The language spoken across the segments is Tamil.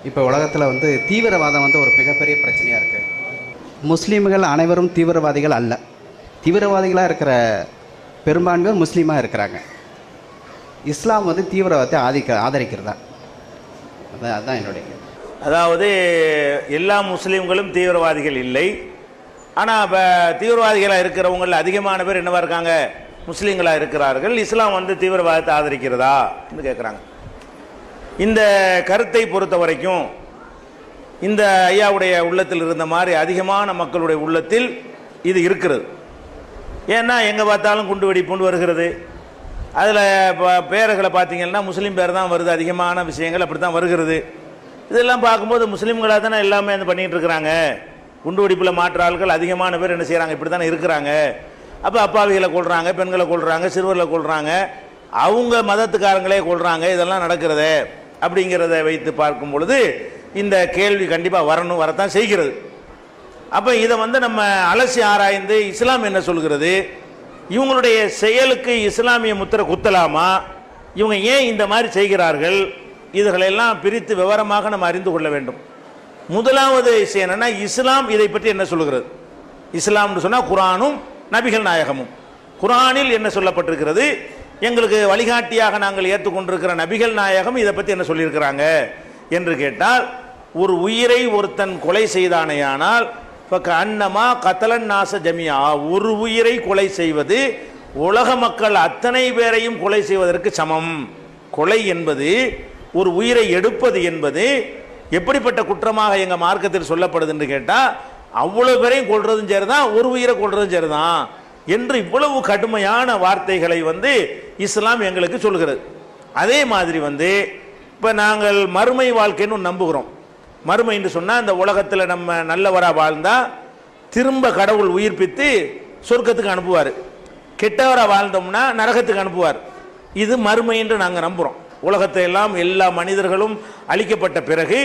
இப்போ உலகத்தில் வந்து தீவிரவாதம் வந்து ஒரு மிகப்பெரிய பிரச்சனையாக இருக்குது. முஸ்லீம்கள் அனைவரும் தீவிரவாதிகள் அல்ல. தீவிரவாதிகளாக இருக்கிற பெரும்பான்மையோர் முஸ்லீமாக இருக்கிறாங்க. இஸ்லாம் வந்து தீவிரவாதத்தை ஆதரிக்கிறதா? அதுதான் என்னுடைய. அதாவது எல்லா முஸ்லீம்களும் தீவிரவாதிகள் இல்லை. ஆனால் இப்போ தீவிரவாதிகளாக இருக்கிறவங்களில் அதிகமான பேர் என்னவா இருக்காங்க? முஸ்லீம்களாக இருக்கிறார்கள். இஸ்லாம் வந்து தீவிரவாதத்தை ஆதரிக்கிறதா என்று கேட்குறாங்க. இந்த கருத்தை பொறுத்த வரைக்கும் இந்த ஐயாவுடைய உள்ளத்தில் இருந்த மாதிரி அதிகமான மக்களுடைய உள்ளத்தில் இது இருக்கிறது. ஏன்னா எங்கே பார்த்தாலும் குண்டு வெடிப்புண்டு வருகிறது. அதில் பேர்களை பார்த்தீங்கன்னா முஸ்லீம் பேர் தான் வருது. அதிகமான விஷயங்கள் அப்படி தான் வருகிறது. இதெல்லாம் பார்க்கும்போது முஸ்லீம்களாக தானே எல்லாமே வந்து பண்ணிகிட்டு இருக்கிறாங்க. குண்டு வெடிப்பில் மாற்ற ஆட்கள் அதிகமான பேர் என்ன செய்கிறாங்க? இப்படி தானே இருக்கிறாங்க. அப்போ அப்பாவிகளை கொள்கிறாங்க, பெண்களை கொள்கிறாங்க, சிறுவர்களை கொள்கிறாங்க, அவங்க மதத்துக்காரங்களே கொள்கிறாங்க. இதெல்லாம் நடக்கிறது அப்படிங்கிறத வைத்து பார்க்கும் பொழுது இந்த கேள்வி கண்டிப்பாக வரத்தான் செய்கிறது. அப்போ இதை வந்து நம்ம அலசி ஆராய்ந்து இஸ்லாம் என்ன சொல்கிறது, இவங்களுடைய செயலுக்கு இஸ்லாமிய முத்திரை குத்தலாமா, இவங்க ஏன் இந்த மாதிரி செய்கிறார்கள், இதுகளெல்லாம் பிரித்து விவரமாக நம்ம அறிந்து கொள்ள வேண்டும். முதலாவது விஷயம் என்னன்னா, இஸ்லாம் இதை பற்றி என்ன சொல்லுகிறது? இஸ்லாம்னு சொன்னால் குரானும் நபிகள் நாயகமும். குரானில் என்ன சொல்லப்பட்டிருக்கிறது, எங்களுக்கு வழிகாட்டியாக நாங்கள் ஏற்றுக்கொண்டிருக்கிற நபிகள் நாயகம் இதை பற்றி என்ன சொல்லியிருக்கிறாங்க என்று கேட்டால், ஒரு உயிரை ஒருத்தன் கொலை செய்தானேயானால் அன்னமா கத்தலன் நாச ஜமியா, ஒரு உயிரை கொலை செய்வது உலக மக்கள் அத்தனை பேரையும் கொலை செய்வதற்கு சமம். கொலை என்பது, ஒரு உயிரை எடுப்பது என்பது எப்படிப்பட்ட குற்றமாக எங்க மார்க்கத்தில் சொல்லப்படுது என்று கேட்டால், அவ்வளவு பேரையும் கொள்றதும் சரிதான், ஒரு உயிரை கொள்றதும் சரிதான் என்று இவ்வளவு கடுமையான வார்த்தைகளை வந்து இஸ்லாம் எங்களுக்கு சொல்கிறது. அதே மாதிரி வந்து இப்போ நாங்கள் மறுமை வாழ்க்கைன்னு நம்புகிறோம். மறுமை என்று சொன்னால், இந்த உலகத்தில் நம்ம நல்லவராக வாழ்ந்தால் திரும்ப கடவுள் உயிர்ப்பித்து சொர்க்கத்துக்கு அனுப்புவார், கெட்டவராக வாழ்ந்தோம்னா நரகத்துக்கு அனுப்புவார். இது மறுமை என்று நாங்கள் நம்புகிறோம். உலகத்தை எல்லாம் எல்லா மனிதர்களும் அழிக்கப்பட்ட பிறகு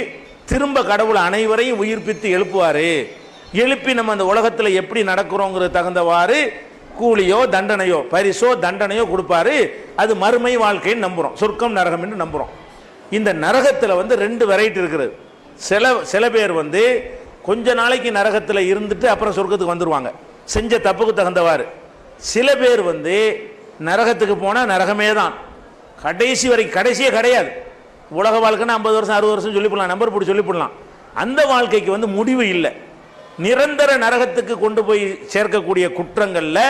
திரும்ப கடவுள் அனைவரையும் உயிர்ப்பித்து எழுப்புவார். எழுப்பி நம்ம அந்த உலகத்தில் எப்படி நடக்கிறோங்கிறது தகுந்தவாறு கூலியோ தண்டனையோ, பரிசோ தண்டனையோ கொடுப்பாரு. அது மறுமை வாழ்க்கைன்னு நம்புகிறோம். சொர்க்கம் நரகம் என்று நம்புகிறோம். இந்த நரகத்தில் வந்து ரெண்டு வெரைட்டி இருக்கிறது. சில பேர் வந்து கொஞ்ச நாளைக்கு நரகத்தில் இருந்துட்டு அப்புறம் சொர்க்கத்துக்கு வந்துடுவாங்க, செஞ்ச தப்புக்கு தகுந்தவாறு. சில பேர் வந்து நரகத்துக்கு போனால் நரகமே தான், கடைசி வரைக்கும், கடைசியே கிடையாது. உலக வாழ்க்கைன்னா 50 வருஷம் 60 வருஷம் சொல்லிவிடலாம், நம்பர் போட்டு சொல்லிவிடலாம். அந்த வாழ்க்கைக்கு வந்து முடிவு இல்லை. நிரந்தர நரகத்துக்கு கொண்டு போய் சேர்க்கக்கூடிய குற்றங்களில்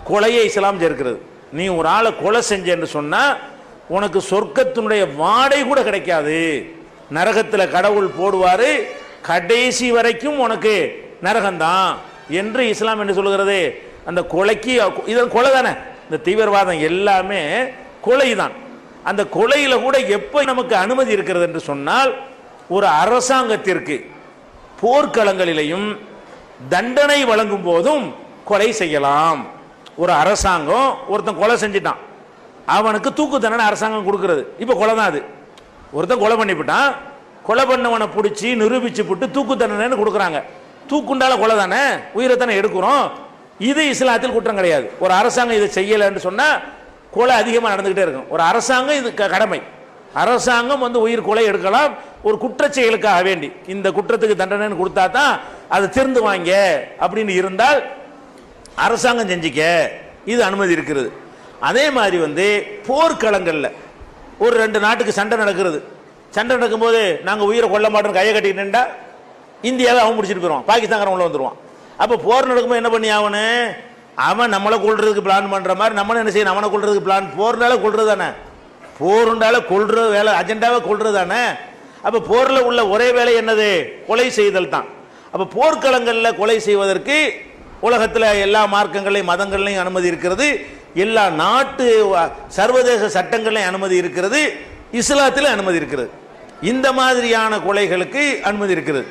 கொலையை இஸ்லாம் சேர்க்கிறது. நீ ஒரு ஆளை கொலை செஞ்சேன்னு சொன்னால் உனக்கு சொர்க்கத்தினுடைய வாடை கூட கிடைக்காது, நரகத்தில் கடவுள் போடுவார், கடைசி வரைக்கும் உனக்கு நரகம்தான் என்று இஸ்லாம் என்ன சொல்கிறது. அந்த கொலைக்கு, இதன் கொலை தானே, இந்த தீவிரவாதம் எல்லாமே கொலை தான். அந்த கொலையில கூட எப்போ நமக்கு அனுமதி இருக்கிறது என்று சொன்னால், ஒரு அரசாங்கத்திற்கு போர்க்களங்களிலையும் தண்டனை வழங்கும் போதும் கொலை செய்யலாம். ஒரு அரசாங்கம் ஒருத்தன் கொலை செஞ்சிட்டான், அவனுக்கு தூக்கு தண்டனை அரசாங்கம் கொடுக்கிறது. இப்போ கொலை தான் அது. ஒருத்தன் கொலை பண்ணிவிட்டான், கொலை பண்ணவனை பிடிச்சி நிரூபிச்சு போட்டு தூக்கு தண்டனை கொடுக்குறாங்க. தூக்குண்டால கொலை தானே, உயிரை தானே எடுக்கிறோம். இது இஸ்லாத்தில் குற்றம் கிடையாது. ஒரு அரசாங்கம் இதை செய்யலைன்னு சொன்னால் கொலை அதிகமாக நடந்துக்கிட்டே இருக்கும். ஒரு அரசாங்கம் இது கடமை. அரசாங்கம் வந்து உயிர் கொலை எடுக்கலாம் ஒரு குற்றச் செயலுக்காக வேண்டி. இந்த குற்றத்துக்கு தண்டனை கொடுத்தா தான் அதை திருந்து வாங்க அப்படின்னு இருந்தால் அரசாங்கம் செஞ்சிக்க, இது அனுமதி இருக்கிறது. அதே மாதிரி வந்து போர்க்களங்களில் ஒரு ரெண்டு நாட்டுக்கு சண்டை நடக்கிறது. சண்டை நடக்கும்போது நாங்கள் உயிரை கொல்ல மாட்டோம் கையை கட்டிக்கிட்டா இந்தியாவை அவன் முடிச்சுட்டு போயிடுவான், பாகிஸ்தான்காரன் உள்ள வந்துடுவான். அப்போ போர் நடக்கும்போது என்ன பண்ணி ஆகணும், அவன் நம்மளை கொள்றதுக்கு பிளான் பண்ணுற மாதிரி நம்மளும் என்ன செய்யணும், அவனை கொள்றதுக்கு பிளான். போர்னால கொள்றது தானே, போருண்டால கொள்றது வேலை, அஜெண்டாவை கொள்றது தானே. அப்போ போரில் உள்ள ஒரே வேலை என்னது, கொலை செய்தல் தான். அப்போ போர்க்களங்களில் கொலை செய்வதற்கு உலகத்தில் எல்லா மார்க்கங்களையும் மதங்கள்லையும் அனுமதி இருக்கிறது, எல்லா நாட்டு சர்வதேச சட்டங்களையும் அனுமதி இருக்கிறது, இஸ்லாத்தில் அனுமதி இருக்கிறது. இந்த மாதிரியான கொலைகளுக்கு அனுமதி இருக்கிறது.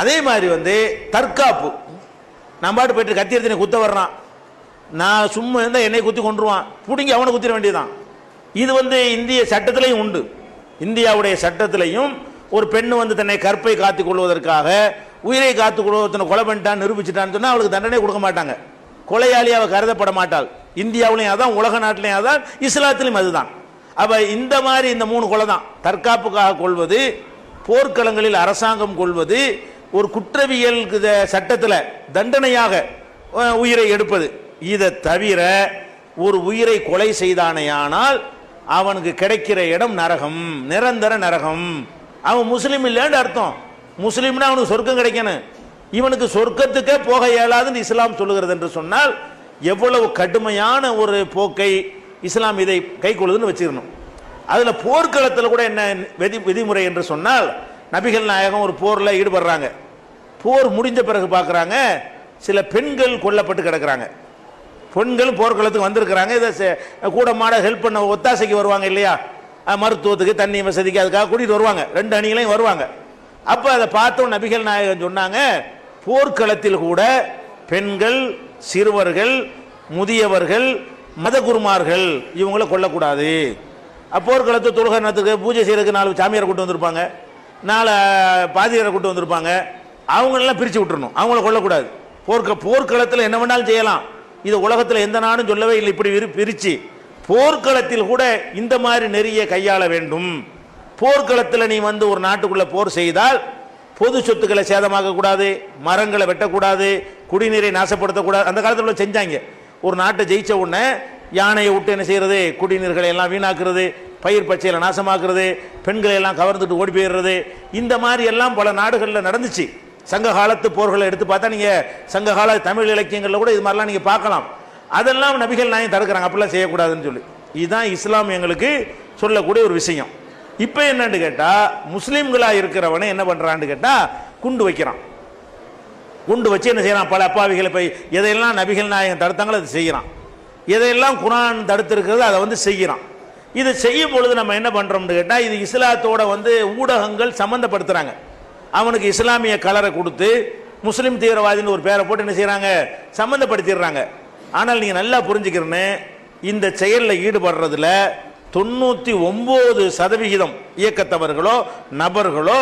அதே மாதிரி வந்து தற்காப்பு, நான் பாட்டு போயிட்டு கத்தி எடுத்து குத்த வர்றான், நான் சும்மா இருந்தால் என்னை குத்தி கொண்டுருவான், பிடிங்கி அவனை குத்திட வேண்டியதான். இது வந்து இந்திய சட்டத்திலையும் உண்டு. இந்தியாவுடைய சட்டத்திலையும் ஒரு பெண்ணு வந்து தன்னை கற்பை காத்துக் கொள்வதற்காக உயிரை காத்துக் கொள்வதனை கொலை பண்ணிட்டான் நிரூபிச்சுட்டான்னு சொன்னால் அவளுக்கு தண்டனை கொடுக்க மாட்டாங்க, கொலையாளி அவள் கருதப்பட மாட்டாள். இந்தியாவிலையும் அதான், உலக நாட்டிலையும் அதான், இஸ்லாத்திலையும் அதுதான். அப்போ இந்த மாதிரி இந்த மூணு கொலை தான். தற்காப்புக்காக கொள்வது, போர்க்களங்களில் அரசாங்கம் கொள்வது ஒரு குற்றவியல் சட்டத்தில் தண்டனையாக உயிரை எடுப்பது. இதை தவிர ஒரு உயிரை கொலை செய்தானேயானால் அவனுக்கு கிடைக்கிற இடம் நரகம், நிரந்தர நரகம். அவன் முஸ்லீம் இல்லைன்னு அர்த்தம். முஸ்லீம்னா அவனுக்கு சொர்க்கம் கிடைக்கணும். இவனுக்கு சொர்க்கத்துக்கே போக இயலாதுன்னு இஸ்லாம் சொல்லுகிறது என்று சொன்னால் எவ்வளவு கடுமையான ஒரு போக்கை இஸ்லாம் இதை கை கொள்ளுதுன்னு வச்சுக்கணும். அதில் போர்க்களத்தில் கூட என்ன விதிமுறை என்று சொன்னால், நபிகள் நாயகம் ஒரு போரில் ஈடுபடுறாங்க. போர் முடிஞ்ச பிறகு பார்க்குறாங்க சில பெண்கள் கொல்லப்பட்டு கிடக்கிறாங்க. பெண்கள் போர்க்களத்துக்கு வந்திருக்கிறாங்க. இதை கூட மாட ஹெல்ப் பண்ண ஒத்தாசைக்கு வருவாங்க இல்லையா, மருத்துவத்துக்கு தண்ணி வசதிக்கு அதுக்காக கூட்டிகிட்டு வருவாங்க. 2 அணிகளையும் வருவாங்க. அப்போ அதை பார்த்தோம் நபிகள் நாயகம் சொன்னாங்க, போர்க்களத்தில் கூட பெண்கள், சிறுவர்கள், முதியவர்கள், மத குருமார்கள் இவங்கள கொல்லக்கூடாது. போர்க்களத்து தொழுகத்துக்கு பூஜை செய்யறதுக்கு 4 சாமியாரை கூட்டு வந்திருப்பாங்க, 4 பாதியரை கூட்டு வந்திருப்பாங்க. அவங்களெல்லாம் பிரித்து விட்டுறணும், அவங்கள கொல்லக்கூடாது. போர்க்களத்தில் என்ன வேணாலும் செய்யலாம். இது உலகத்தில் எந்த நாடும் சொல்லவே இல்லை இப்படி பிரித்து. போர்க்களத்தில் கூட இந்த மாதிரி நெறிய கையாள வேண்டும். போர்க்களத்தில் நீ ஒரு நாட்டுக்குள்ள போர் செய்தால் பொது சொத்துக்களை சேதமாக்க கூடாது, மரங்களை வெட்டக்கூடாது, குடிநீரை நாசப்படுத்தக்கூடாது. அந்த காலத்தில் செஞ்சாங்க. ஒரு நாட்டை ஜெயிச்ச உடனே யானையை விட்டு என்ன செய்யறது, குடிநீர்களை எல்லாம் வீணாக்குறது, பயிர் பச்சையில நாசமாக்குறது, பெண்களை எல்லாம் கவர்ந்துட்டு ஓடி போயிடுறது. இந்த மாதிரி எல்லாம் பல நாடுகளில் நடந்துச்சு. சங்க காலத்து போர்களை எடுத்து பார்த்தா நீங்க சங்க கால தமிழ் இலக்கியங்களில் கூட இது மாதிரிலாம் நீங்க பார்க்கலாம். அதெல்லாம் நபிகள் நாயகம் தடுக்கிறாங்க, அப்படிலாம் செய்யக்கூடாதுன்னு சொல்லி. இதுதான் இஸ்லாம் எங்களுக்கு சொல்லக்கூடிய ஒரு விஷயம். இப்போ என்னன்னு கேட்டா, முஸ்லீம்களா இருக்கிறவனை என்ன பண்றான்னு கேட்டா குண்டு வைக்கிறான். குண்டு வச்சு என்ன செய்யறான், பல அப்பாவிகளை போய் எதையெல்லாம் நபிகள் நாயகம் தடுத்தாங்களோ அதை செய்யறான், எதையெல்லாம் குர்ஆன் தடுத்திருக்கிறது அதை செய்யறான். இதை செய்யும் பொழுது நம்ம என்ன பண்றோம்னு கேட்டா, இது இஸ்லாத்தோட ஊடகங்கள் சம்பந்தப்படுத்துறாங்க. அவனுக்கு இஸ்லாமிய கலரை கொடுத்து முஸ்லீம் தீவிரவாதின்னு ஒரு பேரை போட்டு என்ன செய்யறாங்க, சம்பந்தப்படுத்திடுறாங்க. ஆனால் நீங்க நல்லா புரிஞ்சுக்கிறேன்னு, இந்த செயலில் ஈடுபடுறதுல 99% இயக்கத்தவர்களோ நபர்களோ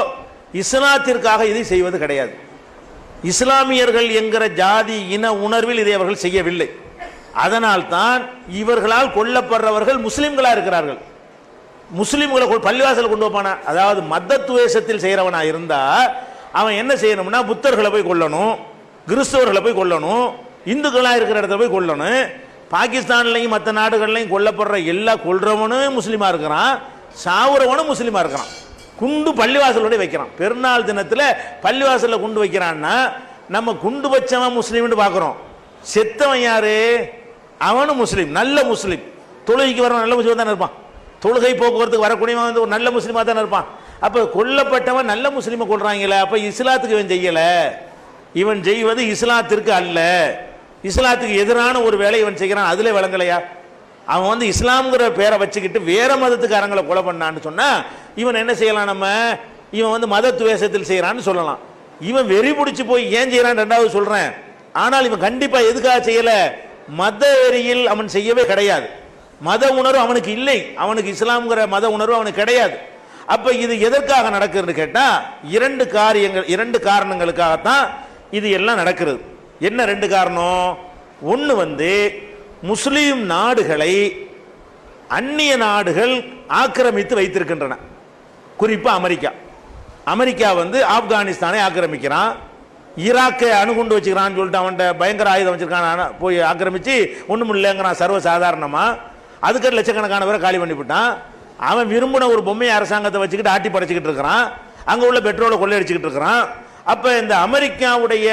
இஸ்லாத்திற்காக இதை செய்வது கிடையாது. இஸ்லாமியர்கள் என்கிற ஜாதி இன உணர்வில் இதை அவர்கள் செய்யவில்லை. அதனால் தான் இவர்களால் கொல்லப்படுறவர்கள் முஸ்லிம்களா இருக்கிறார்கள். முஸ்லிம்களை பள்ளிவாசல் கொண்டு வைப்பானா, அதாவது மத துவேஷத்தில் செய்யறவனா இருந்தா அவன் என்ன செய்யணும்னா புத்தர்களை போய் கொல்லணும், கிறிஸ்தவர்களை போய் கொல்லணும், இந்துக்களா இருக்கிற இடத்துல போய் கொல்லணும். பாகிஸ்தான்லையும் மற்ற நாடுகள்லையும் கொல்லப்படுற எல்லா கொல்றவனும் முஸ்லீமா இருக்கிறான், சாவுறவனும் முஸ்லீமா இருக்கிறான். குண்டு பள்ளிவாசலோட வைக்கிறான். பெருநாள் தினத்தில் பள்ளிவாசலில் குண்டு வைக்கிறான்னா நம்ம குண்டு வச்சவன் முஸ்லீம்னு பார்க்குறோம், செத்தவன் யாரு, அவனும் முஸ்லீம், நல்ல முஸ்லீம். தொழுகைக்கு வரவன் நல்ல முஸ்லீம் தானே இருப்பான், தொழுகை போக்குவரத்துக்கு வரக்கூடியவன் ஒரு நல்ல முஸ்லீமாக தானே இருப்பான். அப்போ கொல்லப்பட்டவன் நல்ல முஸ்லீமை கொள்றாங்களே, அப்போ இஸ்லாத்துக்கு இவன் செய்யலை, இவன் செய்வது இஸ்லாத்திற்கு அல்ல, இஸ்லாத்துக்கு எதிரான ஒரு வேலை இவன் செய்கிறான், அதிலே விளங்கலையா? அவன் இஸ்லாம்ங்கிற பேரை வச்சுக்கிட்டு வேற மதத்துக்காரங்களை கொலை பண்ணான்னு சொன்னா இவன் என்ன செய்யலாம், நம்ம இவன் மத துவேஷத்தில் செய்யறான்னு சொல்லலாம். இவன் வெறி பிடிச்சு போய் ஏன் செய்யறான் ரெண்டாவது சொல்றேன். ஆனால் இவன் கண்டிப்பா எதுக்காக செய்யல, மத வெறியில் அவன் செய்யவே கிடையாது. மத உணர்வு அவனுக்கு இல்லை, அவனுக்கு இஸ்லாம்ங்கிற மத உணர்வு அவனுக்கு கிடையாது. அப்ப இது எதற்காக நடக்குதுன்னு கேட்டா 2 காரணங்களுக்காகத்தான் இது எல்லாம் நடக்கிறது. என்ன 2 காரணம்? ஒன்று முஸ்லீம் நாடுகளை அந்நிய நாடுகள் ஆக்கிரமித்து வைத்திருக்கின்றன. குறிப்பா அமெரிக்கா ஆப்கானிஸ்தானை ஆக்கிரமிக்கிறான், ஈராக்கை அணுகுண்டு வச்சுக்கிறான்னு சொல்லிட்டு அவன்கிட்ட பயங்கர ஆயுதம் வச்சிருக்கான், போய் ஆக்கிரமிச்சு ஒன்றும் இல்லைங்கிறான் சர்வசாதாரணமா. அதுக்கு லட்சக்கணக்கான பேரை காலி பண்ணிவிட்டான். அவன் விரும்பின ஒரு பொம்மை அரசாங்கத்தை வச்சுக்கிட்டு ஆட்டி படைச்சிக்கிட்டு இருக்கிறான், அங்கே உள்ள பெட்ரோலை கொள்ளையடிச்சுக்கிட்டு இருக்கிறான். அப்போ இந்த அமெரிக்காவுடைய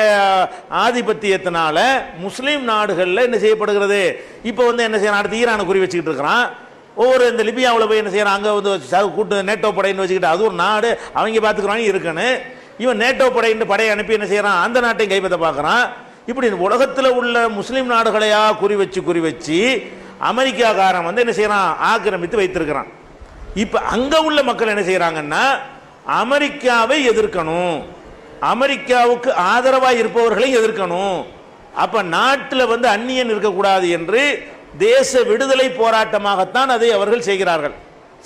ஆதிபத்தியத்தினால முஸ்லீம் நாடுகளில் என்ன செய்யப்படுகிறது, இப்போ என்ன செய்யறான், அடுத்து ஈரானை குறி வச்சுக்கிட்டு இருக்கிறான். ஒவ்வொரு இந்த லிபியாவில் போய் என்ன செய்யறான், அங்கே கூட்டு நேட்டோ படைன்னு வச்சுக்கிட்டு அது ஒரு நாடு அவங்க பார்த்துக்கிறாங்க இருக்குன்னு இவன் நேட்டோ படைன்னு படையை அனுப்பி என்ன செய்யறான், அந்த நாட்டையும் கைப்பற்ற பார்க்குறான். இப்படி உலகத்தில் உள்ள முஸ்லீம் நாடுகளையா குறி வச்சு அமெரிக்காக்காரன் என்ன செய்யறான், ஆக்கிரமித்து வைத்திருக்கிறான். இப்போ அங்கே உள்ள மக்கள் என்ன செய்யறாங்கன்னா அமெரிக்காவை எதிர்க்கணும், அமெரிக்காவுக்கு ஆதரவாக இருப்பவர்களை எதிர்க்கணும். அப்ப நாட்டில் அந்நியன் இருக்கக்கூடாது என்று தேச விடுதலை போராட்டமாகத்தான் அதை அவர்கள் செய்கிறார்கள்.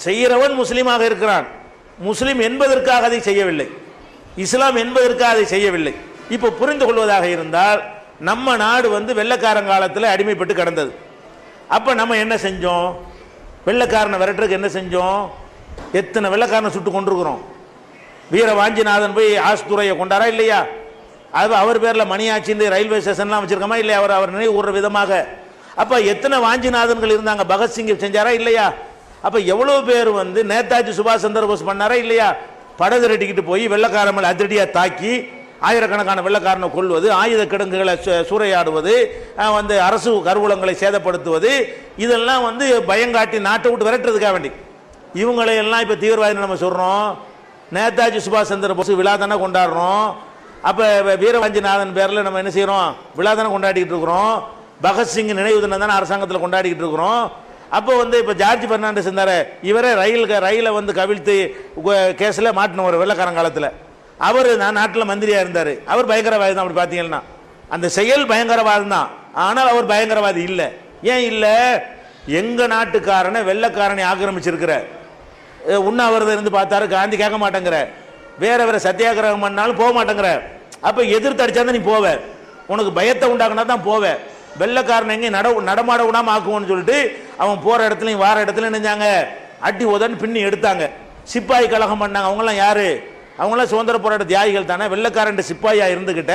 செய்கிறவன் முஸ்லீமாக இருக்கிறான், முஸ்லீம் என்பதற்காக அதை செய்யவில்லை, இஸ்லாம் என்பதற்காக அதை செய்யவில்லை. இப்போ புரிந்து கொள்வதாக இருந்தால் நம்ம நாடு வெள்ளைக்காரங்காலத்தில் அடிமைப்பட்டு கிடந்தது. அப்ப நம்ம என்ன செஞ்சோம், வெள்ளைக்காரனை விரட்டுறதுக்கு என்ன செஞ்சோம், எத்தனை வெள்ளைக்காரனை சுட்டு கொண்டிருக்கிறோம், வீர வாஞ்சிநாதன் போய் ஆஸ்துறையை கொண்டாரா இல்லையா? அது அவர் பேரில் மணியாச்சின்னு ரயில்வே ஸ்டேஷன்லாம் வச்சிருக்கோமா இல்லையா? அவர் நினைவு கூறுற விதமாக. அப்போ எத்தனை வாஞ்சிநாதன்கள் இருந்தாங்க? பகத்சிங் செஞ்சாரா இல்லையா? அப்போ எவ்வளோ பேர் வந்து நேதாஜி சுபாஷ் சந்திர போஸ் பண்ணாரா இல்லையா? படகு ரெட்டிக்கிட்டு போய் வெள்ளக்காரன் மேலே அதிரடியாக தாக்கி ஆயிரக்கணக்கான வெள்ளக்காரனை கொள்வது, ஆயுத கிடங்குகளை சூறையாடுவது, வந்து அரசு கருவூலங்களை சேதப்படுத்துவது, இதெல்லாம் வந்து பயங்காட்டி நாட்டை விட்டு விரட்டுறதுக்காக வேண்டி இவங்களையெல்லாம் இப்போ தீவிரவாதி நம்ம சொல்கிறோம். நேதாஜி சுபாஷ் சந்திர போஸ் விழா தானே கொண்டாடுறோம். அப்போ வீரவாஞ்சிநாதன் பேரில் நம்ம என்ன செய்கிறோம்? விழா தானே கொண்டாடிக்கிட்டு இருக்கிறோம். பகத்சிங் நினைவு தினம் தானே அரசாங்கத்தில் கொண்டாடிக்கிட்டு இருக்கிறோம். அப்போ வந்து இப்போ ஜார்ஜ் பெர்னாண்டஸ் இருந்தார், இவரே ரயிலை வந்து கவிழ்த்து கேஸில் மாட்டினவர் வெள்ளக்காரன் காலத்தில். அவர் நாட்டில் மந்திரியாக இருந்தார். அவர் பயங்கரவாதி தான். அப்படி பார்த்தீங்கன்னா அந்த செயல் பயங்கரவாதம் தான். ஆனால் அவர் பயங்கரவாதி இல்லை. ஏன் இல்லை? எங்கள் நாட்டுக்காரனை வெள்ளக்காரனை ஆக்கிரமிச்சிருக்கிற உண்ணாவிரதம் இருந்து பார்த்தாரு, காந்தி கேட்க மாட்டேங்கிற, வேற சத்தியாகிரகம் பண்ணாலும் போக மாட்டேங்கிற. அப்போ எதிர்த்து அடிச்சா நீ போவ, உனக்கு பயத்தை உண்டாக்குனா தான் போவ. வெள்ளக்காரன் எங்கே நடமாட விடாம ஆக்குவோன்னு சொல்லிட்டு அவன் போற இடத்துலையும் வார இடத்துலையும் நினைஞ்சாங்க அடி உதன்னு பின்னி எடுத்தாங்க. சிப்பாய் கழகம் பண்ணாங்க. அவங்களாம் யாரு? அவங்களாம் சுதந்திர போராட்ட தியாகிகள் தானே. வெள்ளக்காரன் சிப்பாயா இருந்துகிட்ட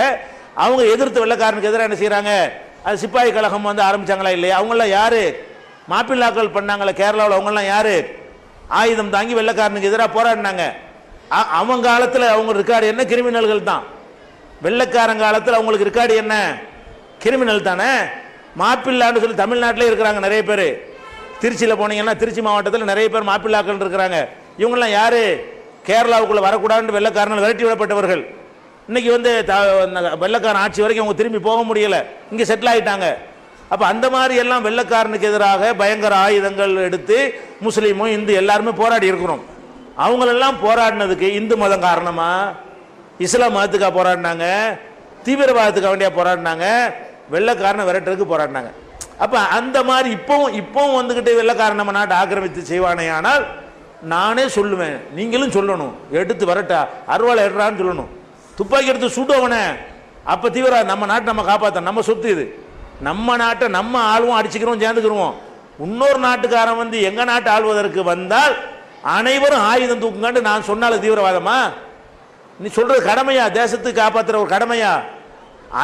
அவங்க எதிர்த்து வெள்ளக்காரனுக்கு எதிராக என்ன செய்யறாங்க? அது சிப்பாய் கழகம் வந்து ஆரம்பிச்சாங்களா இல்லையா? அவங்களாம் யாரு? மாப்பிள்ளாக்கள் பண்ணாங்களே கேரளாவில், அவங்கெல்லாம் யாரு? ஆயுதம் தாங்கி வெள்ளக்காரனுக்கு எதிராக போராடினாங்க. அவங்க காலத்தில் அவங்க ரெக்கார்டு என்ன? கிரிமினல்கள் தான். வெள்ளக்காரன் காலத்தில் அவங்களுக்கு ரெக்கார்டு என்ன? கிரிமினல் தானே. மாப்பிள்ளான்னு சொல்லி தமிழ்நாட்டிலே இருக்கிறாங்க நிறைய பேர். திருச்சியில் போனீங்கன்னா திருச்சி மாவட்டத்தில் நிறைய பேர் மாப்பிள்ளாக்கள் இருக்கிறாங்க. இவங்கெல்லாம் யாரு? கேரளாவுக்குள்ள வரக்கூடாதுன்னு வெள்ளக்காரனால் விரட்டி விடப்பட்டவர்கள். இன்னைக்கு வந்து வெள்ளக்காரன் ஆட்சி வரைக்கும் அவங்க திரும்பி போக முடியல, இங்கே செட்டில் ஆகிட்டாங்க. அப்போ அந்த மாதிரி எல்லாம் வெள்ளக்காரனுக்கு எதிராக பயங்கர ஆயுதங்கள் எடுத்து முஸ்லீமும் இந்து எல்லாருமே போராடி இருக்கிறோம். அவங்களெல்லாம் போராடினதுக்கு இந்து மதம் காரணமா? இஸ்லாம் மதத்துக்காக போராடினாங்க? தீவிரவாதத்துக்காக வேண்டியா போராடினாங்க? வெள்ளக்காரனை விரட்டுறதுக்கு போராடினாங்க. அப்போ அந்த மாதிரி இப்பவும் வந்துக்கிட்டு வெள்ளக்காரன் நம்ம நாட்டை ஆக்கிரமித்து செய்வானே. ஆனால் நானே சொல்லுவேன், நீங்களும் சொல்லணும், எடுத்து வரட்டா அருவாளை எடுறான்னு சொல்லணும், துப்பாக்கி எடுத்து சுடுவன. அப்போ தீவிரவாதம் நம்ம நாட்டை நம்ம காப்பாற்ற, நம்ம சொத்து இது, நம்ம நாட்டை நம்ம ஆளுவோம், அடிச்சுக்கிறோம், சேர்ந்துக்கிறோம். இன்னொரு நாட்டுக்காரன் வந்து எங்க நாட்டை ஆள்வதற்கு வந்தால் அனைவரும் ஆயுதம் தூக்குங்காண்டு நான் சொன்னால தீவிரவாதமா? நீ சொல்றது கடமையா? தேசத்துக்கு காப்பாற்றுற ஒரு கடமையா?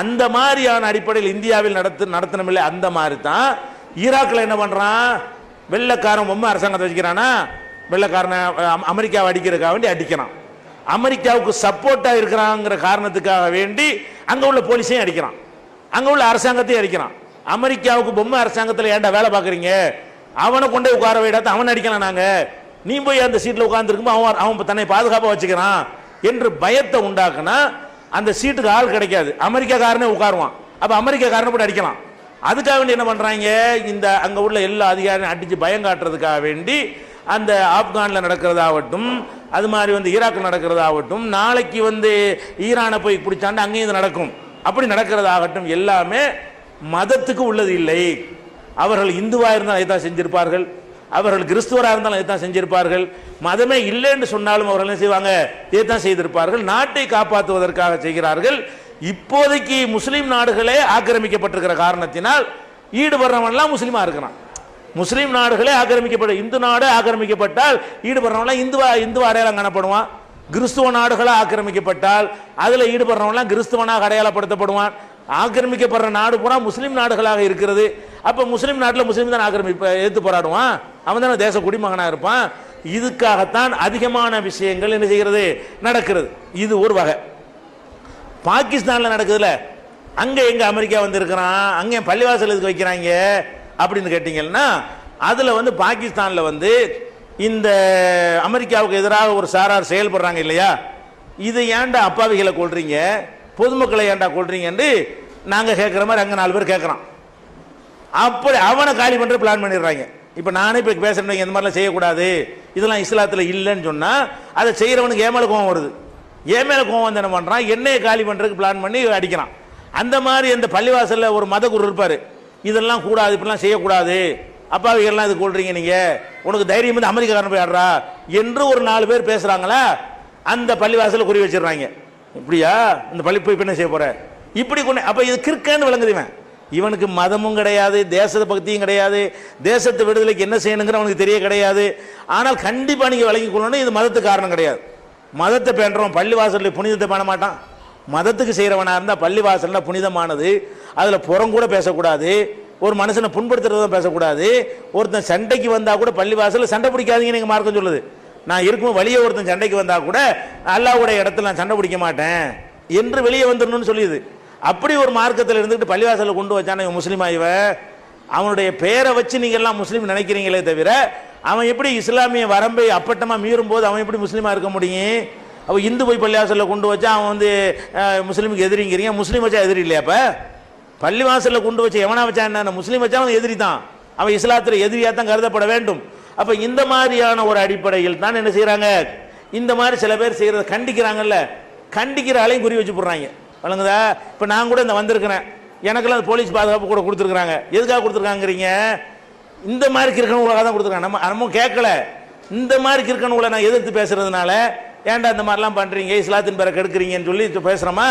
அந்த மாதிரியான அடிப்படையில் இந்தியாவில் நடத்தணுமில்லை. அந்த மாதிரி தான் ஈராக்கில் என்ன பண்றான்? வெள்ளக்காரன் பொம்மை அரசாங்கத்தை வச்சுக்கிறானா? வெள்ளக்காரனை அமெரிக்காவை அடிக்கிறதுக்காக வேண்டி அடிக்கிறான். அமெரிக்காவுக்கு சப்போர்ட்டா இருக்கிறாங்கிற காரணத்துக்காக வேண்டி அங்க உள்ள போலீஸையும் அடிக்கிறான், அங்க உள்ள அரசாங்கத்தையும் அடிக்கிறான். அமெரிக்காவுக்கு பொம்மை அரசாங்கத்தில் ஏன்டா வேலை பார்க்குறீங்க? அவனை கொண்டே உட்கார வைடாத, அவனை அடிக்கலாம் நாங்க. நீ போய் அந்த சீட்டில் உட்கார்ந்துருக்கும் அவன் தன்னை பாதுகாப்பாக வச்சுக்கிறான் என்று பயத்தை உண்டாக்குனா அந்த சீட்டுக்கு ஆள் கிடைக்காது, அமெரிக்காக்காரனே உட்காருவான். அப்ப அமெரிக்காக்காரனை போட்டு அடிக்கலாம். அதுக்காக வேண்டி என்ன பண்றாங்க? இந்த அங்க உள்ள எல்லா அதிகாரியும் அடிச்சு பயம் காட்டுறதுக்காக வேண்டி அந்த ஆப்கானில் நடக்கிறதாகட்டும், அது மாதிரி வந்து ஈராக்கில் நடக்கிறதாகட்டும், நாளைக்கு வந்து ஈரானை போய் பிடிச்சாண்டு அங்கேயும் இது நடக்கும். அப்படி நடக்கிறதாகட்டும், எல்லாமே மதத்துக்கு உள்ளது இல்லை. அவர்கள் இந்துவாக இருந்தாலும் இதைத்தான் செஞ்சிருப்பார்கள், அவர்கள் கிறிஸ்துவராக இருந்தாலும் இதைத்தான் செஞ்சிருப்பார்கள். மதமே இல்லைன்னு சொன்னாலும் அவர்கள் என்ன செய்வாங்க? இதைத்தான் செய்திருப்பார்கள். நாட்டை காப்பாற்றுவதற்காக செய்கிறார்கள். இப்போதைக்கு முஸ்லீம் நாடுகளே ஆக்கிரமிக்கப்பட்டிருக்கிற காரணத்தினால் ஈடுபடுறவன்லாம் முஸ்லீமா இருக்கிறான். முஸ்லீம் நாடுகளே ஆக்கிரமிக்கப்பட்ட, இந்து நாடு ஆக்கிரமிக்கப்பட்டால் ஈடுபடுறவன்லாம் இந்துவா அடையாளம் காணப்படுவான். கிறிஸ்துவ நாடுகளாக ஆக்கிரமிக்கப்பட்டால் அதில் ஈடுபடுறவன்லாம் கிறிஸ்துவனாக அடையாளப்படுத்தப்படுவான். ஆக்கிரமிக்கப்படுற நாடு பூரா முஸ்லீம் நாடுகளாக இருக்கிறது. அப்போ முஸ்லீம் நாட்டில் முஸ்லீம் தான் எதிர்த்து போராடுவான், அவன் தானே தேச குடிமகனாக இருப்பான். இதுக்காகத்தான் அதிகமான விஷயங்கள் என்ன செய்கிறது? நடக்கிறது. இது ஒரு வகை. பாகிஸ்தானில் நடக்குதுல, அங்கே எங்க அமெரிக்கா வந்திருக்கிறான், அங்கே பள்ளிவாசல் எதுக்கு வைக்கிறாங்க அப்படின்னு கேட்டீங்கன்னா, அதில் வந்து பாகிஸ்தானில் வந்து இந்த அமெரிக்காவுக்கு எதிராக ஒரு சாரார் செயல்படுறாங்க இல்லையா, இது ஏன்டா அப்பாவிகளை கொள்றீங்க, பொதுமக்களை ஏன்டா கொள்றீங்கன்னு நாங்கள் கேட்குற மாதிரி அங்கே 4 பேர் கேட்குறான். அப்படி அவனை காலி பண்ணுற பிளான் பண்ணிடுறாங்க. இப்போ நானே இப்போ பேசுகிறேன், இந்த மாதிரிலாம் செய்யக்கூடாது, இதெல்லாம் இஸ்லாத்தில் இல்லைன்னு சொன்னால் அதை செய்கிறவனுக்கு ஏன் மேலே கோவம் வருது. ஏன் மேலே கோவம் வந்து என்ன பண்ணுறான்? என்னையை காலி பண்ணுறதுக்கு பிளான் பண்ணி அடிக்கிறான். அந்த மாதிரி அந்த பள்ளிவாசலில் ஒரு மதகுரு இருப்பார், இதெல்லாம் கூடாது, இப்படிலாம் செய்யக்கூடாது, அப்பாவிகள்லாம் இது கொள்றீங்க, நீங்கள் உனக்கு தைரியம் வந்து அமெரிக்காரன் போய் ஆடுறா என்று ஒரு 4 பேர் பேசுகிறாங்களா, அந்த பள்ளிவாசலில் குறி வச்சிடுறாங்க. இப்படியா இந்த பள்ளி போய் என்ன செய்ய போற இப்படி கொண்டு. அப்போ இது கிறுக்கன்னு விளங்குதுவன். இவனுக்கு மதமும் கிடையாது, தேச பக்தியும் கிடையாது, தேசத்தை விடுதலைக்கு என்ன செய்யணுங்கிற அவனுக்கு தெரிய கிடையாது. ஆனால் கண்டிப்பாக நீங்கள் விளங்கி கொள்ளணும், இது மதத்துக்கு காரணம் கிடையாது. மதத்தை பேணுறோம், பள்ளிவாசலில் புனிதத்தை பேண மாட்டான். மதத்துக்கு செய்கிறவனாக இருந்தால் பள்ளிவாசலில் புனிதமானது, அதில் புறங்கூட பேசக்கூடாது, ஒரு மனுஷனை புண்படுத்துறதும் பேசக்கூடாது. ஒருத்தன் சண்டைக்கு வந்தால் கூட பள்ளிவாசலில் சண்டை பிடிக்காதீங்கன்னு எங்கள் மார்க்கம் சொல்லுது. நான் இருக்கும் வழியே ஒருத்தன் சண்டைக்கு வந்தால் கூட அல்லாஹ்வுடைய இடத்துல நான் சண்டை பிடிக்க மாட்டேன் என்று வெளியே வந்துடணும்னு சொல்லிடுது. அப்படி ஒரு மார்க்கத்தில் இருந்துக்கிட்டு பள்ளிவாசலில் கொண்டு வச்சான இவன் முஸ்லீமா? இவன் அவனுடைய பெயரை வச்சு நீங்கள் எல்லாம் முஸ்லீம் நினைக்கிறீங்களே தவிர அவன் எப்படி இஸ்லாமிய வரம்பை அப்பட்டமாக மீறும் போது அவன் எப்படி முஸ்லீமாக இருக்க முடியும்? அவன் இந்து போய் பள்ளிவாசலில் கொண்டு வச்சா அவன் வந்து முஸ்லீமுக்கு எதிரிங்கிறீங்க. முஸ்லீம் வச்சா எதிரி இல்லையா? அப்போ பள்ளிவாசலில் கொண்டு வச்ச எவனா வச்சா என்ன? முஸ்லீம் வச்சா அவன் எதிரி தான், அவன் இஸ்லாத்தில் எதிரியாக தான் கருதப்பட வேண்டும். அப்போ இந்த மாதிரியான ஒரு அடிப்படையில் தான் என்ன செய்கிறாங்க, இந்த மாதிரி சில பேர் செய்கிறத கண்டிக்கிறாங்கல்ல, கண்டிக்கிற ஆளையும் குறி வச்சு போடுறாங்க. வழங்குதா? இப்போ நான் கூட இந்த வந்திருக்கிறேன், எனக்கெல்லாம் போலீஸ் பாதுகாப்பு கூட கொடுத்துருக்குறாங்க. எதுக்காக கொடுத்துருக்காங்கிறீங்க? இந்த மாதிரி கிறுக்கணுங்களாக தான் கொடுத்துருக்காங்க. நம்ம கேட்கல, இந்த மாதிரி கிறுக்கணுங்களை நான் எதிர்த்து பேசுறதுனால ஏன்டா இந்த மாதிரிலாம் பண்ணுறீங்க, இஸ்லாத்தின் பேரை கெடுக்கிறீங்கன்னு சொல்லி பேசுகிறோமா?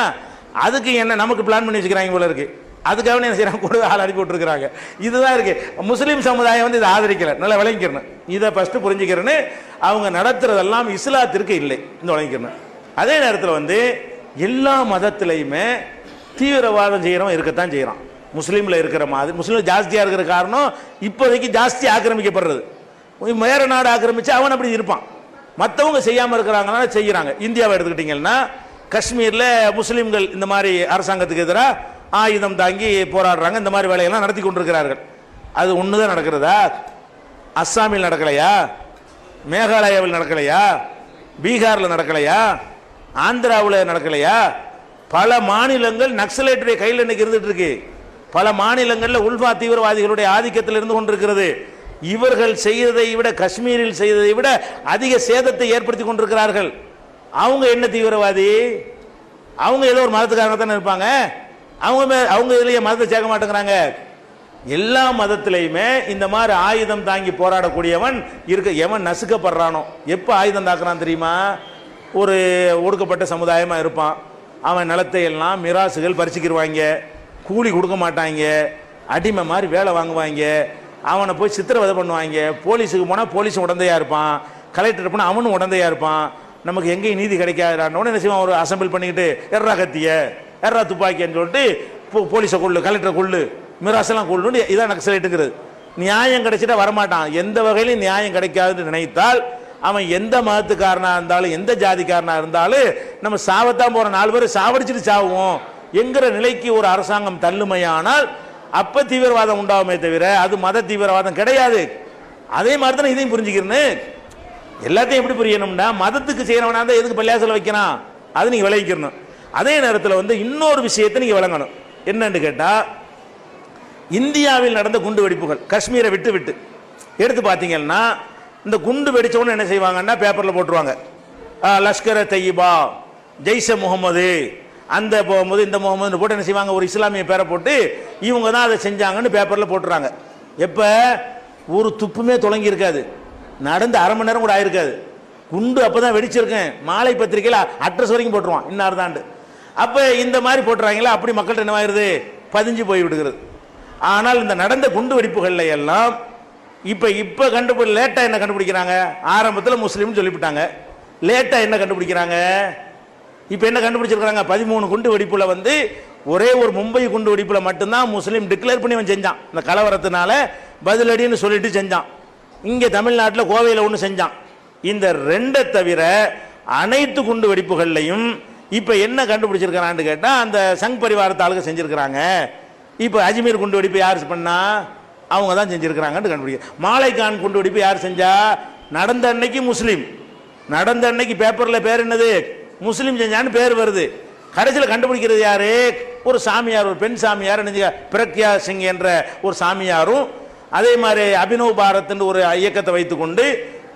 அதுக்கு என்ன நமக்கு பிளான் பண்ணி வச்சுக்கிறாங்க போல இருக்கு. அதுக்காக என்ன செய்யறாங்க, கூட ஆள் அனுப்பி விட்டுருக்காங்க. இதுதான் இருக்கு. முஸ்லீம் சமுதாயம் வந்து இதை ஆதரிக்கல. நல்லா விளங்கிக்கிறேன், இதை ஃபர்ஸ்ட் புரிஞ்சுக்கிறேன்னு. அவங்க நடத்துறதெல்லாம் இஸ்லாத்திற்கு இல்லை, இந்த விளங்கிக்கிறேன். அதே நேரத்தில் வந்து எல்லா மதத்திலையுமே தீவிரவாதம் செய்கிறவன் இருக்கத்தான் செய்கிறான். முஸ்லீமில் இருக்கிற மாதிரி முஸ்லீம் ஜாஸ்தியாக இருக்கிற காரணம் இப்போதைக்கு ஜாஸ்தி ஆக்கிரமிக்கப்படுறது. வேற நாடு ஆக்கிரமிச்சு அவன் அப்படி இருப்பான், மற்றவங்க செய்யாமல் இருக்கிறாங்கன்னா செய்கிறாங்க. இந்தியாவை எடுத்துக்கிட்டீங்கன்னா காஷ்மீரில் முஸ்லீம்கள் இந்த மாதிரி அரசாங்கத்துக்கு எதிராக ஆயுதம் தாங்கி போராடுறாங்க, இந்த மாதிரி வேலையெல்லாம் நடத்தி கொண்டிருக்கிறார்கள். அது ஒன்று தான் நடக்கிறதா? அஸ்ஸாமில் நடக்கலையா? மேகாலயாவில் நடக்கலையா? பீகாரில் நடக்கலையா? ஆந்திராவில் நடக்கலையா? பல மாநிலங்கள் நக்சலைட்டுடைய கையில் இன்னைக்கு இருந்துட்டு இருக்கு. பல மாநிலங்களில் உல்ஃபா தீவிரவாதிகளுடைய ஆதிக்கத்தில் இருந்து கொண்டிருக்கிறது. இவர்கள் செய்ததை விட, காஷ்மீரில் செய்ததை விட அதிக சேதத்தை ஏற்படுத்தி கொண்டிருக்கிறார்கள். அவங்க என்ன தீவிரவாதி? அவங்க ஏதோ ஒரு மதத்துக்காக தானே இருப்பாங்க. அவங்க இதுலயே மதத்தை சேர்க்க மாட்டேங்கிறாங்க. எல்லா மதத்திலையுமே இந்த மாதிரி ஆயுதம் தாங்கி போராடக்கூடியவன் இருக்க. எவன் நசுக்கப்படுறானோ, எப்போ ஆயுதம் தாக்குறான் தெரியுமா? ஒரு ஒடுக்கப்பட்ட சமுதாயமாக இருப்பான், அவன் நிலத்தை எல்லாம் மிராசுகள் பறிச்சுக்கிடுவாங்க, கூலி கொடுக்க மாட்டாங்க, அடிமை மாதிரி வேலை வாங்குவாங்க, அவனை போய் சித்திரவதை பண்ணுவாங்க. போலீஸுக்கு போனால் போலீஸும் உடந்தையாக இருப்பான், கலெக்டர் போனால் அவனும் உடந்தையாக இருப்பான். நமக்கு எங்கேயும் நீதி கிடைக்காதான்னு என்ன செய்வான், ஒரு அசம்பிள் பண்ணிக்கிட்டு எர்ரா கத்திய எர்ரா துப்பாக்கின்னு சொல்லிட்டு போலீஸை கொள்ளு, கலெக்டரை கொள்ளு, மிராசெல்லாம் கொள்ளுன்னு. இதான் நக்சலைட்டுங்கிறது. நியாயம் கிடைச்சிட்டா வரமாட்டான். எந்த வகையிலும் நியாயம் கிடைக்காதுன்னு நினைத்தால் அவன் எந்த மதத்துக்காரனா இருந்தாலும் எந்த ஜாதிக்காரனா இருந்தாலும் நம்ம சாவத்தான் போற, 4 பேர் சாவடிச்சுட்டு சாவுவோம் என்கிற நிலைக்கு ஒரு அரசாங்கம் தள்ளுமையானால் அப்ப தீவிரவாதம் உண்டாகுமே தவிர அது மத தீவிரவாதம் கிடையாது. அதே மாதிரி தான் இதையும் புரிஞ்சுக்கிறேன்னு. எல்லாத்தையும் எப்படி புரியணும்னா, மதத்துக்கு செய்யறவனா தான் எதுக்கு பள்ளியாசல வைக்கிறான், அது நீங்க விளங்கிக்கணும். அதே நேரத்தில் வந்து இன்னொரு விஷயத்தை நீங்க விளங்கணும். என்னன்னு கேட்டா, இந்தியாவில் நடந்த குண்டு வெடிப்புகள் காஷ்மீரை விட்டு விட்டு எடுத்து பார்த்தீங்கன்னா, இந்த குண்டு வெடிச்சவொன்னு என்ன செய்வாங்கன்னா பேப்பரில் போட்டுருவாங்க, லஷ்கர் தையிபா, ஜெய்ஷே முகமது, அந்த போகும்போது இந்த முகமது போட்டு என்ன செய்வாங்க, ஒரு இஸ்லாமிய பேரை போட்டு இவங்க தான் அதை செஞ்சாங்கன்னு பேப்பரில் போட்டுறாங்க. எப்போ ஒரு துப்புமே தொடங்கி இருக்காது, நடந்து அரை மணி நேரம் கூட ஆயிருக்காது, குண்டு அப்போ தான் வெடிச்சிருக்கேன், மாலை பத்திரிகையில் அட்ரஸ் வரைக்கும் போட்டுருவான், இன்னார் தாண்டு. அப்போ இந்த மாதிரி போட்டுறாங்களா, அப்படி மக்கள்கிட்ட என்னவாயிருது, பதிஞ்சு போய் விடுகிறது. ஆனால் இந்த நடந்த குண்டு வெடிப்புகள்ல எல்லாம் இப்ப கண்டுபிடி லேட்டா என்ன கண்டுபிடிக்கிறாங்க, ஆரம்பத்தில் முஸ்லீம் சொல்லிவிட்டாங்க, லேட்டா என்ன கண்டுபிடிக்கிறாங்க, இப்ப என்ன கண்டுபிடிச்சிருக்காங்க, 13 குண்டு வெடிப்புல வந்து ஒரே ஒரு மும்பை குண்டு வெடிப்புல மட்டும்தான் முஸ்லீம் டிக்ளேர் பண்ணி அவன் செஞ்சான், இந்த கலவரத்தினால பதிலடின்னு சொல்லிட்டு செஞ்சான். இங்க தமிழ்நாட்டில் கோவையில் ஒன்று செஞ்சான். இந்த 2 தவிர அனைத்து குண்டு வெடிப்புகள்லையும் இப்ப என்ன கண்டுபிடிச்சிருக்கிறான்னு கேட்டா, அந்த சங் பரிவாரத்தை ஆளுங்க செஞ்சிருக்கிறாங்க. இப்ப அஜ்மீர் குண்டு வெடிப்பு யார் பண்ணா, அவங்க தான் செஞ்சிருக்கிறாங்கன்னு கண்டுபிடிக்க. மாலைக்கான் குண்டு வெடிப்பு யார் செஞ்சா, நடந்த அன்னைக்கு முஸ்லீம், நடந்த அன்னைக்கு பேப்பர்ல பேர் என்னது, முஸ்லீம் செஞ்சான்னு பேர் வருது. கடைசியில் கண்டுபிடிக்கிறது யாரு, ஒரு சாமியார், ஒரு பெண் சாமியார், பிரக்யா சிங் என்ற ஒரு சாமியாரும், அதே மாதிரி அபினவ் பாரத் ஒரு இயக்கத்தை வைத்துக்கொண்டு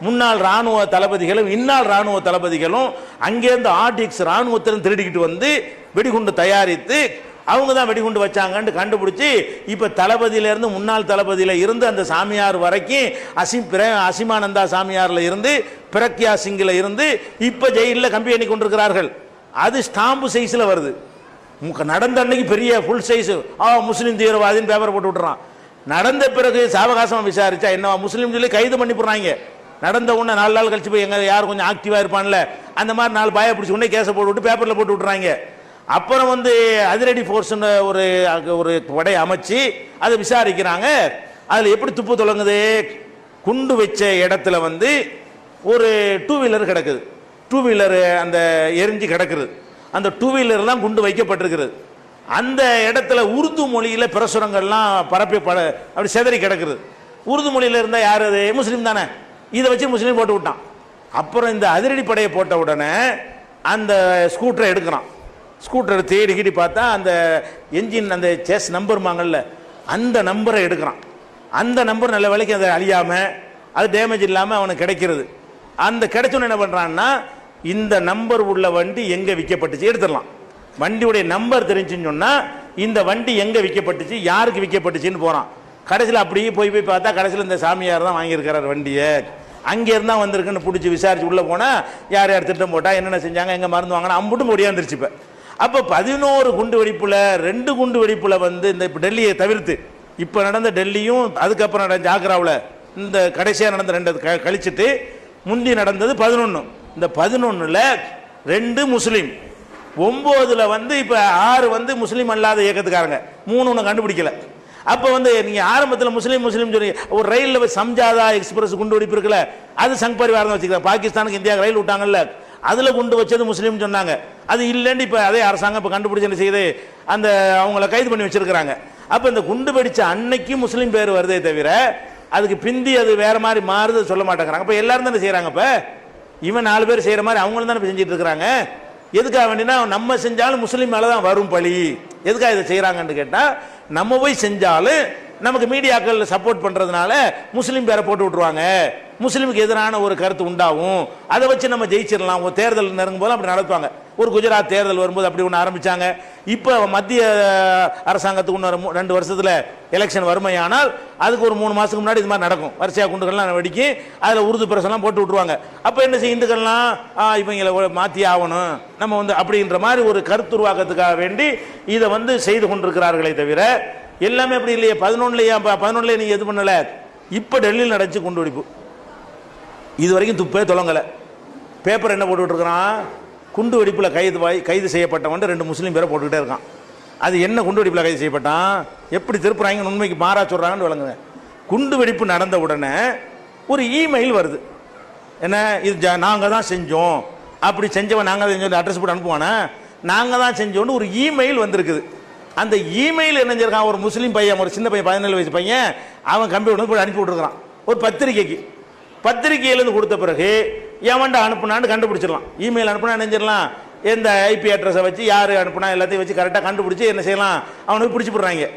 முன்னாள் ராணுவ தளபதிகளும் இந்நாள் ராணுவ தளபதிகளும் அங்கேருந்து ஆர்டிக்ஸ் ராணுவத்திலும் திருடிக்கிட்டு வந்து வெடிகுண்டு தயாரித்து அவங்க தான் வெடிகுண்டு வச்சாங்கன்னு கண்டுபிடிச்சி, இப்ப தளபதியிலிருந்து முன்னாள் தளபதியில இருந்து அந்த சாமியார் வரைக்கும் அசிமானந்தா சாமியார்ல இருந்து பிரக்யா சிங்ல இருந்து இப்ப ஜெயிலில் கம்பி எண்ணி கொண்டிருக்கிறார்கள். அது ஸ்டாம்பு சைஸ்ல வருது. நடந்த அன்னைக்கு பெரிய ஃபுல் சைஸ் முஸ்லீம் தீவிரவாதின்னு பேப்பர் போட்டு விட்டுறான். நடந்த பிறகு சாவகாசம் விசாரிச்சா என்னவா, முஸ்லீம் சொல்லி கைது பண்ணி போடுறாங்க. நடந்த உடனே 4 நாள் கழிச்சு போய் எங்க யார் கொஞ்சம் ஆக்டிவா இருப்பான்ல அந்த மாதிரி 4 பாயை பிடிச்சி உடனே கேஸை போட்டு விட்டு பேப்பர்ல போட்டு விட்டுறாங்க. அப்புறம் அதிரடி ஃபோர்ஸ்னு ஒரு படை அமைச்சு அதை விசாரிக்கிறாங்க. அதுல எப்படி துப்பு தொடங்குது, குண்டு வச்ச இடத்துல ஒரு 2 வீலர் கிடக்குது. 2 வீலர் அந்த எரிஞ்சு கிடக்குது. அந்த 2 வீலர் தான் குண்டு வைக்கப்பட்டிருக்கிறது. அந்த இடத்துல உருது மொழியில பிரசுரங்கள்லாம் அப்படி செதறி கிடக்குது. உருது மொழியில இருந்தா யாரு, அது முஸ்லீம் தானே, இதை வச்சு முஸ்லீம் போட்டு விட்டான். அப்புறம் இந்த அதிரடி படையை போட்ட உடனே அந்த ஸ்கூட்டரை எடுக்கிறான். ஸ்கூட்டரை தேடி பார்த்தா அந்த என்ஜின் அந்த சேஸ் நம்பர் வாங்கல்ல அந்த நம்பரை எடுக்கிறான். அந்த நம்பர் நல்ல வேலைக்கு அதை அழியாம அது டேமேஜ் இல்லாம அவனுக்கு கிடைக்கிறது. அந்த கிடைச்சோன்னு என்ன பண்றான்னா, இந்த நம்பர் உள்ள வண்டி எங்க விற்கப்பட்டுச்சு எடுத்துடலாம். வண்டியுடைய நம்பர் தெரிஞ்சுன்னு சொன்னா இந்த வண்டி எங்க விற்கப்பட்டுச்சு யாருக்கு விற்கப்பட்டுச்சுன்னு போறான். கடைசியில் அப்படியே போய் பார்த்தா கடைசியில் இந்த சாமியார் தான் வாங்கியிருக்கிறார் வண்டியை. அங்கே இருந்தா வந்திருக்குன்னு பிடிச்சி விசாரிச்சு உள்ள போனா யார் யார் திட்டம் போட்டா என்னென்ன செஞ்சாங்க எங்க மருந்து வாங்கினா அம்புட்டும் முடியாந்துருச்சு. இப்ப அப்ப 11 குண்டு வெடிப்புல 2 குண்டு வெடிப்புல இந்த டெல்லியை தவிர்த்து இப்ப நடந்த டெல்லியும் அதுக்கப்புறம் நடந்த ஆக்ராவில் இந்த கடைசியா நடந்த 2 கழிச்சிட்டு முந்தி நடந்தது 11. இந்த 11ல 2 முஸ்லீம், 9ல இப்ப 6 முஸ்லீம் அல்லாத இயக்கத்துக்காரங்க, 3 ஒன்று கண்டுபிடிக்கல. அப்ப நீங்க ஆரம்பத்தில் முஸ்லீம் சொல்லி ஒரு ரயில்ல சம்ஜாதா எக்ஸ்பிரஸ் குண்டு வெடிப்பு இருக்குல்ல, அது சங் பரிவார் தான் வச்சுக்கிறாங்க. பாகிஸ்தானுக்கு இந்தியா ரயில் விட்டாங்கல்ல, அதுல குண்டு வச்சது முஸ்லீம் சொன்னாங்க. அது இல்லைன்னு இப்ப அதே அரசாங்கம் இப்ப கண்டுபிடிச்சு என்ன செய்யுது, அந்த அவங்கள கைது பண்ணி வச்சிருக்கிறாங்க. அப்ப இந்த குண்டு வெடிச்ச அன்னைக்கு முஸ்லீம் பேர் வருதே தவிர அதுக்கு பிந்தி அது வேற மாதிரி மாறுது சொல்ல மாட்டேங்கிறாங்க. அப்ப எல்லாரும் தானே செய்யறாங்க. இப்ப இவன் 4 பேர் செய்யற மாதிரி அவங்களும் தானே செஞ்சுட்டு இருக்கிறாங்க. எதுக்காக வேண்டினா நம்ம செஞ்சாலும் முஸ்லீம் மேலதான் வரும் பழி. எதுக்காக இதை செய்யறாங்கன்னு கேட்டா, நம்ம போய் செஞ்சாலும் நமக்கு மீடியாக்கள் சப்போர்ட் பண்றதுனால முஸ்லீம் பேரை போட்டு விட்டுருவாங்க, முஸ்லீமுக்கு எதிரான ஒரு கருத்து உண்டாகும், அதை வச்சு நம்ம ஜெயிச்சிடலாம். ஒரு தேர்தல் நெருங்கும் போது அப்படி நடத்துவாங்க. ஒரு குஜராத் தேர்தல் வரும்போது அப்படி ஒன்று ஆரம்பிச்சாங்க. இப்போ மத்திய அரசாங்கத்துக்கு இன்னும் 2 வருஷத்துல எலெக்ஷன் வறுமையானால் அதுக்கு ஒரு 3 மாசத்துக்கு முன்னாடி இது மாதிரி நடக்கும். வரிசையா குண்டுகள்லாம் வெடிக்கி அதில் உருது பிரசெல்லாம் போட்டு விட்டுருவாங்க. அப்போ என்ன செய்ய, இந்துக்கள்லாம் இவங்களை மாற்றி ஆகணும் நம்ம அப்படின்ற மாதிரி ஒரு கருத்துருவாக்கத்துக்காக வேண்டி இதை செய்து கொண்டிருக்கிறார்களே தவிர எல்லாமே அப்படி இல்லையே. 11 நீங்க எது பண்ணல. இப்ப டெல்லியில் நடந்துச்சு குண்டு வெடிப்பு, இது வரைக்கும் துப்பே தொடங்கல. பேப்பர் என்ன போட்டுட்டு இருக்கிறான், குண்டு வெடிப்புல கைது செய்யப்பட்டவன் 2 முஸ்லீம் பேரை போட்டுக்கிட்டே இருக்கான். அது என்ன குண்டு வெடிப்புல கைது செய்யப்பட்டான், எப்படி திருப்புறாங்க உண்மைக்கு மாறா சொல்றாங்கன்னு விளங்குங்க. குண்டு வெடிப்பு நடந்த உடனே ஒரு இமெயில் வருது, என்ன இது நாங்க தான் செஞ்சோம், அப்படி செஞ்சவன் நாங்க தான் செஞ்சோம் அட்ரஸ் போட்டு அனுப்புவானா, நாங்க தான் செஞ்சோன்னு ஒரு இமெயில் வந்திருக்குது. அந்த இமெயில் என்ன செஞ்சிருக்கான், ஒரு முஸ்லீம் பையன், ஒரு சின்ன பையன் 17 வயசு பையன், அவன் கம்ப்யூட்டர் போய் அனுப்பி விட்டுருக்கான் ஒரு பத்திரிகைக்கு. பத்திரிகையிலிருந்து கொடுத்த பிறகு எவன்டா அனுப்புனான்னு கண்டுபிடிச்சிடலாம். இமெயில் அனுப்புனா நினைஞ்சிடலாம், எந்த ஐபி அட்ரஸை வச்சு யார் அனுப்புனா எல்லாத்தையும் வச்சு கரெக்டாக கண்டுபிடிச்சி என்ன செய்யலாம், அவனுக்கு பிடிச்சி போடுறாங்க.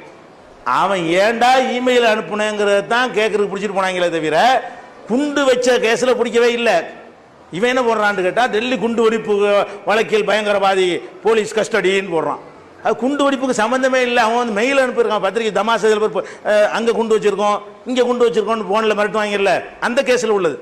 அவன் ஏன்டா இமெயில் அனுப்புனேங்கிறது தான் கேட்கறதுக்கு பிடிச்சிட்டு போனாங்களே தவிர குண்டு வச்ச கேஸில் பிடிக்கவே இல்லை. இவன் என்ன போடுறான்னு கேட்டால், டெல்லி குண்டு வெடிப்பு வழக்கில் பயங்கரவாதி போலீஸ் கஸ்டடின்னு போடுறான். அது குண்டு வெடிப்புக்கு சம்பந்தமே இல்லை. அவன் மெயில் அனுப்பியிருக்கான் பத்திரிகை, தமாசை அங்கே குண்டு வச்சிருக்கோம் இங்கே குண்டு வச்சிருக்கோம்னு போனில் மிரட்டுவாங்கல்ல, அந்த கேஸில் உள்ளது.